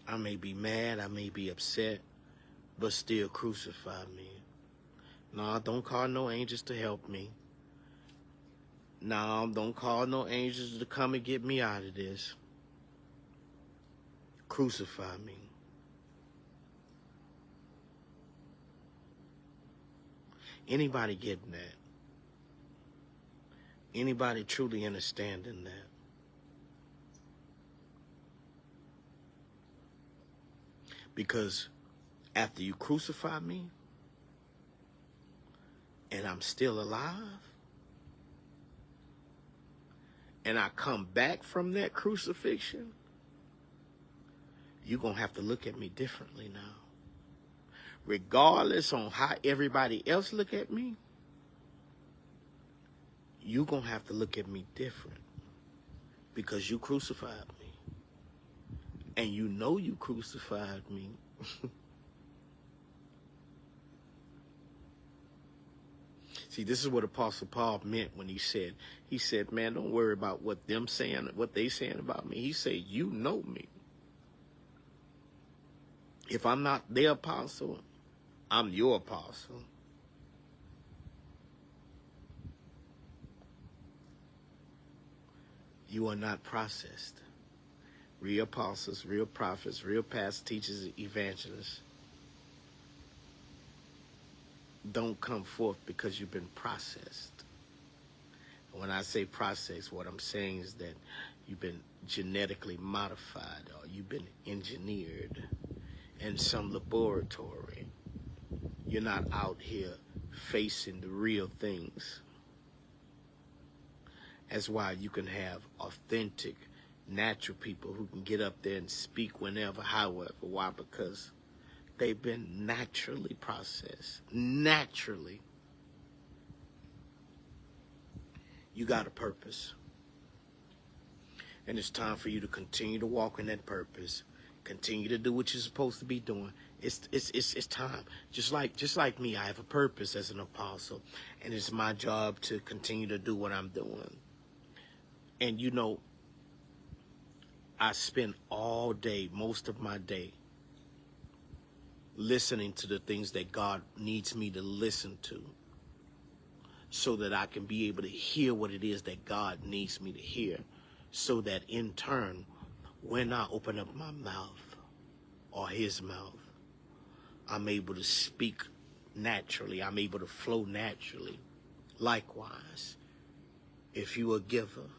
I may be mad. I may be upset, but still crucify me. No, don't call no angels to help me. No, don't call no angels to come and get me out of this. Crucify me. Anybody getting that? Anybody truly understanding that? Because after you crucify me, and I'm still alive, and I come back from that crucifixion, you're going to have to look at me differently now. Regardless on how everybody else look at me, you're going to have to look at me different, because you crucified me. And you know you crucified me. See, this is what Apostle Paul meant when he said, man, don't worry about what they saying about me. He said, you know me. If I'm not their apostle, I'm your apostle. You are not processed. Real apostles, real prophets, real pastors, teachers, evangelists don't come forth because you've been processed. When I say processed, what I'm saying is that you've been genetically modified, or you've been engineered in some laboratory. You're not out here facing the real things. That's why you can have authentic, natural people who can get up there and speak whenever, however. Why? Because they've been naturally processed. Naturally. You got a purpose. And it's time for you to continue to walk in that purpose. Continue to do what you're supposed to be doing. It's time. Just like me, I have a purpose as an apostle, and it's my job to continue to do what I'm doing. And you know, I spend all day, most of my day, listening to the things that God needs me to listen to, so that I can be able to hear what it is that God needs me to hear, so that in turn, when I open up my mouth or his mouth, I'm able to speak naturally. I'm able to flow naturally. Likewise, if you're a giver,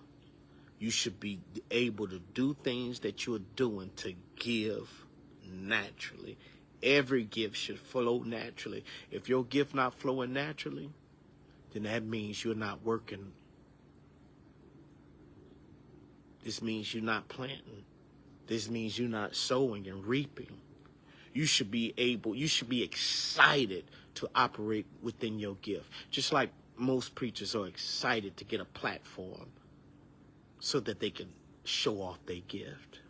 you should be able to do things that you're doing to give naturally. Every gift should flow naturally. If your gift not flowing naturally, then that means you're not working. This means you're not planting. This means you're not sowing and reaping. You should be excited to operate within your gift. Just like most preachers are excited to get a platform so that they can show off their gift.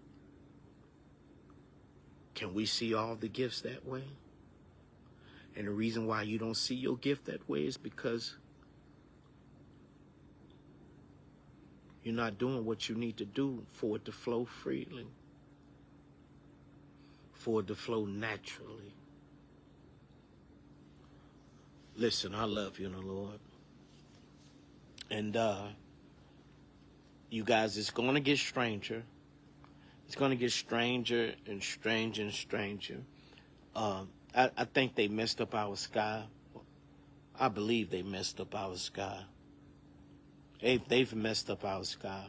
Can we see all the gifts that way? And the reason why you don't see your gift that way is because you're not doing what you need to do for it to flow freely, for it to flow naturally. Listen, I love you in the Lord. And you guys, it's going to get stranger. It's going to get stranger and stranger and stranger. I think they messed up our sky. I believe they messed up our sky. They've messed up our sky.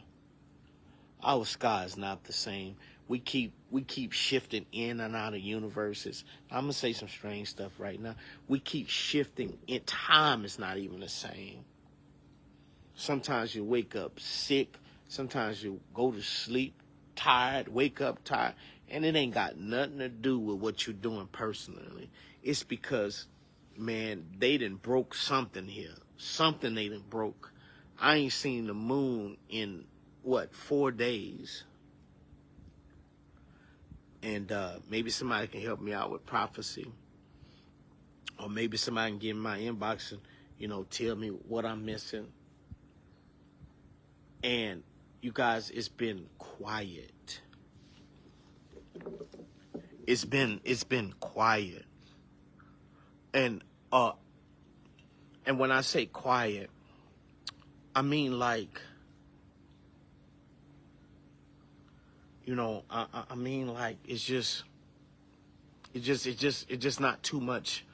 Our sky is not the same. We keep shifting in and out of universes. I'm gonna say some strange stuff right now. We keep shifting. Time is not even the same. Sometimes you wake up sick. Sometimes you go to sleep tired, wake up tired, and it ain't got nothing to do with what you're doing personally. It's because, man, they done broke something here. Something they done broke. I ain't seen the moon in, 4 days? And maybe somebody can help me out with prophecy. Or maybe somebody can get in my inbox and, tell me what I'm missing. And you guys, it's been quiet. It's been quiet. And when I say quiet, I mean like, I mean like it's just not too much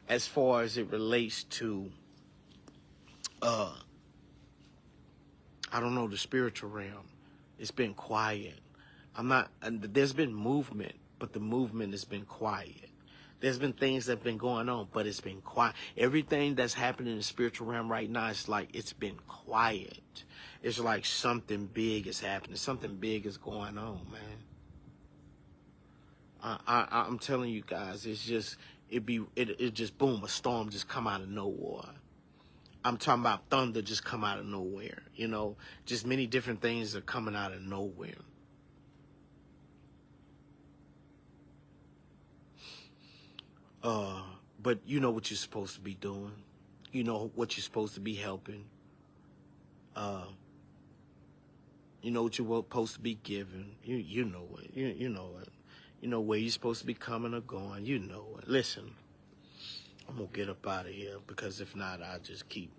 as far as it relates to I don't know, the spiritual realm. It's been quiet. There's been movement, but the movement has been quiet. There's been things that have been going on, but it's been quiet. Everything that's happening in the spiritual realm right now, it's like it's been quiet. It's like something big is happening. Something big is going on, man. I'm telling you guys, it's just, it just boom, a storm just come out of nowhere. I'm talking about thunder just come out of nowhere. Just many different things are coming out of nowhere. But you know what you're supposed to be doing. You know what you're supposed to be helping. You know what you're supposed to be giving. You know it. You know it. You know where you're supposed to be coming or going. You know it. Listen, I'm going to get up out of here, because if not, I'll just keep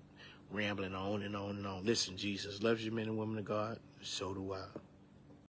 rambling on and on and on. Listen, Jesus loves you, men and women of God. So do I.